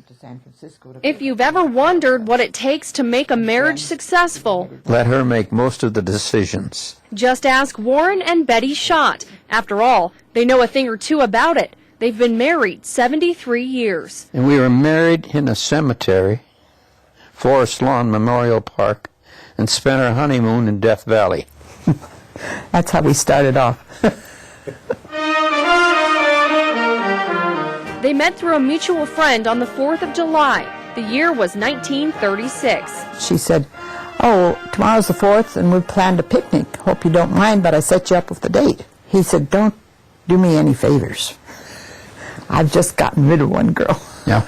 to San Francisco. If you've ever wondered what it takes to make a marriage successful, let her make most of the decisions. Just ask Warren and Betty Schott. After all, they know a thing or two about it. They've been married 73 years. And we were married in a cemetery, Forest Lawn Memorial Park, and spent our honeymoon in Death Valley. That's how we started off. They met through a mutual friend on the 4th of July. The year was 1936. She said, "Oh, tomorrow's the 4th, and we've planned a picnic. Hope you don't mind, but I set you up with the date." He said, "Don't do me any favors. I've just gotten rid of one girl." Yeah.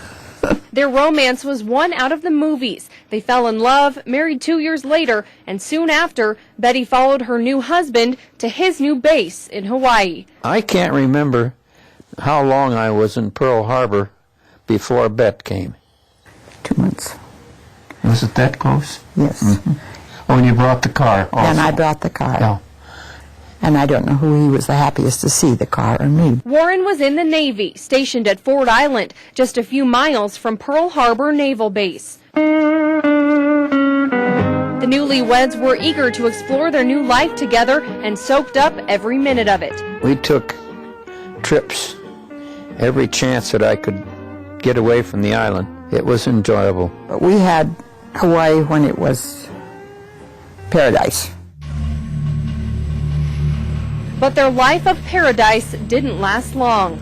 Their romance was one out of the movies. They fell in love, married 2 years later, and soon after, Betty followed her new husband to his new base in Hawaii. I can't remember how long I was in Pearl Harbor before Bet came. 2 months. Was it that close? Yes. Mm-hmm. Oh, and you brought the car also. And I brought the car. Yeah. And I don't know who he was the happiest to see, the car or me. Warren was in the Navy, stationed at Ford Island, just a few miles from Pearl Harbor Naval Base. The newlyweds were eager to explore their new life together and soaked up every minute of it. We took trips every chance that I could get away from the island. It was enjoyable. But we had Hawaii when it was paradise. But their life of paradise didn't last long.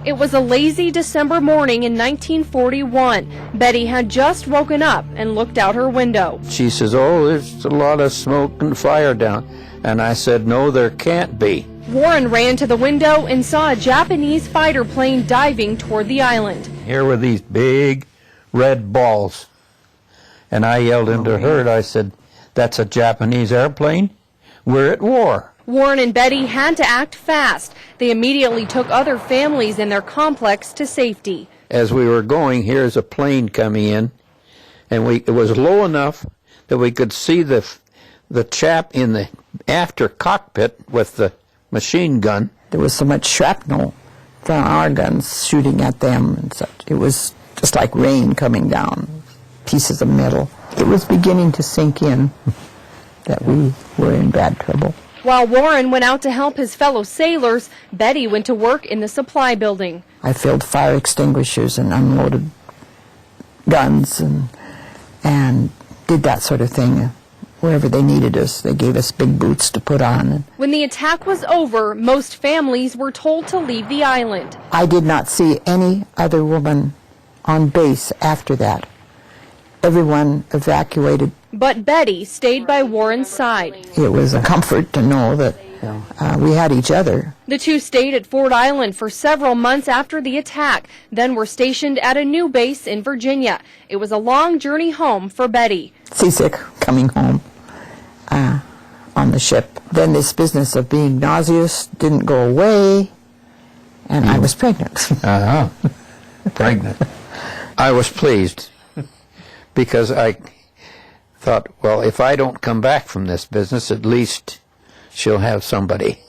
It was a lazy December morning in 1941. Betty had just woken up and looked out her window. She says, "Oh, there's a lot of smoke and fire down." And I said, "No, there can't be." Warren ran to the window and saw a Japanese fighter plane diving toward the island. Here were these big red balls. And I yelled into her, and I said, "That's a Japanese airplane? We're at war." Warren and Betty had to act fast. They immediately took other families in their complex to safety. As we were going, here's a plane coming in, and it was low enough that we could see the chap in the after cockpit with the machine gun. There was so much shrapnel from our guns shooting at them and such. It was just like rain coming down, pieces of metal. It was beginning to sink in that we were in bad trouble. While Warren went out to help his fellow sailors, Betty went to work in the supply building. I filled fire extinguishers and unloaded guns and did that sort of thing. Wherever they needed us, they gave us big boots to put on. When the attack was over, most families were told to leave the island. I did not see any other woman on base after that. Everyone evacuated. But Betty stayed by Warren's side. It was a comfort to know that we had each other. The two stayed at Ford Island for several months after the attack, then were stationed at a new base in Virginia. It was a long journey home for Betty. Seasick coming home on the ship. Then this business of being nauseous didn't go away, and I was pregnant. Pregnant. I was pleased because I thought, well, if I don't come back from this business, at least she'll have somebody.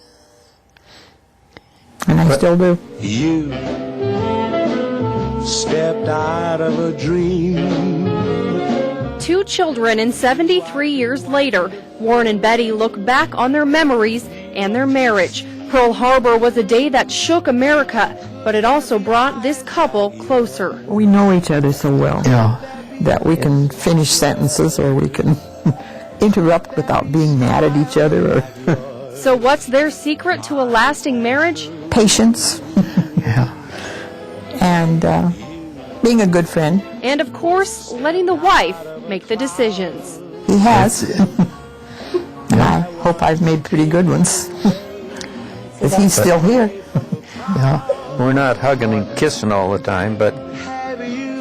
And I still do. You stepped out of a dream. 2 children and 73 years later, Warren and Betty look back on their memories and their marriage. Pearl Harbor was a day that shook America, but it also brought this couple closer. We know each other so well that we can finish sentences or we can interrupt without being mad at each other. So what's their secret to a lasting marriage? Patience. And being a good friend. And of course, letting the wife make the decisions. He has. And I hope I've made pretty good ones. Because he's still here. We're not hugging and kissing all the time, but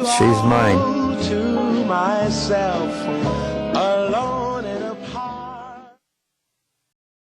she's mine. To myself,